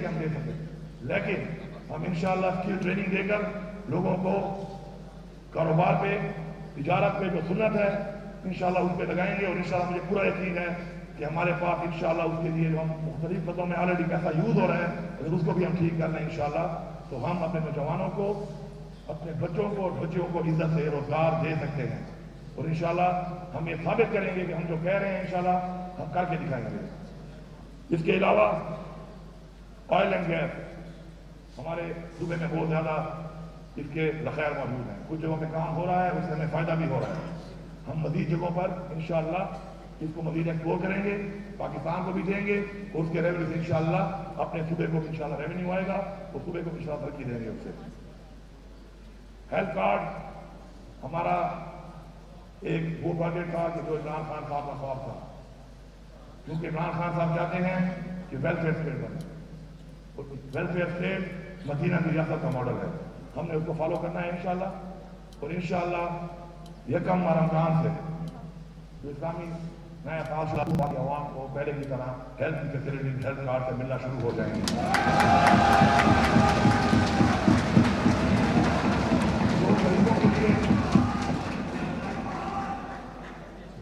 کہ ہم دے سکیں، لیکن ہم انشاءاللہ اسکل ٹریننگ دے کر لوگوں کو کاروبار پہ، تجارت پہ جو سنت ہے انشاءاللہ اس پہ لگائیں گے، اور انشاءاللہ مجھے پورا یقین ہے کہ ہمارے پاس انشاءاللہ اس کے لیے جو ہم مختلف خطوں میں آلریڈی پیسہ یوز ہو رہا ہے، اگر اس کو بھی ہم ٹھیک کر لیں انشاءاللہ تو ہم اپنے نوجوانوں کو، اپنے بچوں کو اور بچیوں کو عزت سے روزگار دے سکتے ہیں، اور انشاءاللہ ہم یہ ثابت کریں گے کہ ہم جو کہہ رہے ہیں انشاءاللہ ہم کر کے دکھائیں گے۔ اس کے علاوہ آئل اینڈ گیس ہمارے صوبے میں بہت زیادہ اس کے ذخائر موجود ہیں، کچھ جگہوں پہ کام ہو رہا ہے، اس سے ہمیں فائدہ بھی ہو رہا ہے۔ ہم مزید جگہوں پر انشاءاللہ اس کو مزید ایکسپلور کریں گے، پاکستان کو بھی دیں گے، اور اس کے ریونیو سے انشاءاللہ اپنے صوبے کو بھی انشاءاللہ ریونیو آئے گا، اور صوبے کو بھی انشاءاللہ ترقی دیں گے اس سے۔ ہیلتھ کارڈ ہمارا ایک وہ ٹارگیٹ تھا کہ جو عمران خان صاحب کا خواب تھا، کیونکہ عمران خان صاحب چاہتے ہیں کہ ویلفیئر اسٹیٹ بنے، اور ویلفیئر اسٹیٹ مدینہ کی ریاست کا ماڈل ہے، ہم نے اس کو فالو کرنا ہے انشاءاللہ، اور انشاءاللہ یکم رمضان سے جو اسلامی نیا سال شروع ہوا کہ عوام کو پہلے کی طرح ہیلتھ کی فیسلٹیز ہیلتھ کارڈ سے ملنا شروع ہو جائیں گے۔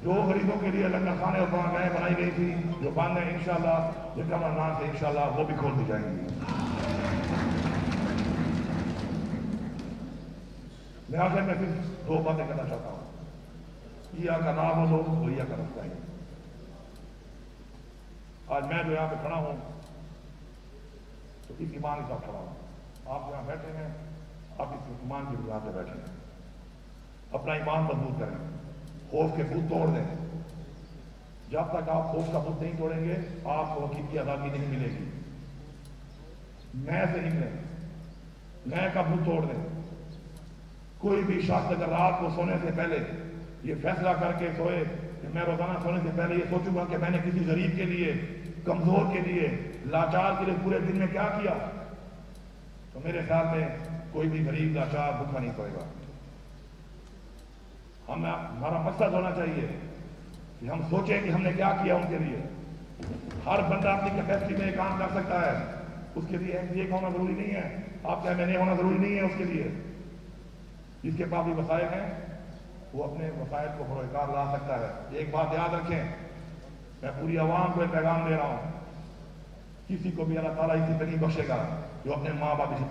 جو غریبوں کے لیے لنگر خانے اور پناہ بنائی گئی تھی جو بند ہیں انشاءاللہ یکم رمضان سے انشاءاللہ وہ بھی کھول دی جائیں گی۔ میں آخر میں صرف دو باتیں کرنا چاہتا ہوں، ایاک نعبد و ایاک نستعین۔ آج میں جو یہاں پہ کھڑا ہوں تو اس ایمان کے ساتھ کھڑا ہوں، آپ جہاں بیٹھے ہیں آپ اس ایمان کی بنیاد پہ بیٹھے ہیں، اپنا ایمان مضبوط کریں، خوف کے بت توڑ دیں۔ جب تک آپ خوف کا بت نہیں توڑیں گے آپ کو حقیقی آزادی نہیں ملے گی۔ میں سے نکلیں، میں کا بت توڑ دیں۔ کوئی بھی شخص اگر رات کو سونے سے پہلے یہ فیصلہ کر کے سوئے کہ میں روزانہ سونے سے پہلے یہ سوچوں گا کہ میں نے کسی غریب کے لیے، کمزور کے لیے، لاچار کے لیے پورے دن میں کیا کیا، تو میرے خیال میں کوئی بھی غریب لاچار بھوکا نہیں پڑے گا۔ ہمارا مقصد ہونا چاہیے کہ ہم سوچیں کہ ہم نے کیا کیا ان کے لیے۔ ہر بندہ اپنی کیپیسٹی میں کام کر سکتا ہے، اس کے لیے ایک ہونا ضروری نہیں ہے، آپ کا میں نے ہونا ضروری نہیں ہے اس کے لیے۔ جس کے پاس بھی وسائل ہیں وہ اپنے وسائل کو بروکار لا سکتا ہے۔ ایک بات یاد رکھیں، میں پوری عوام کو ایک پیغام دے رہا ہوں، کسی کو بھی اللہ تعالیٰ اسی پہ نہیں بخشے گا جو اپنے ماں باپ کی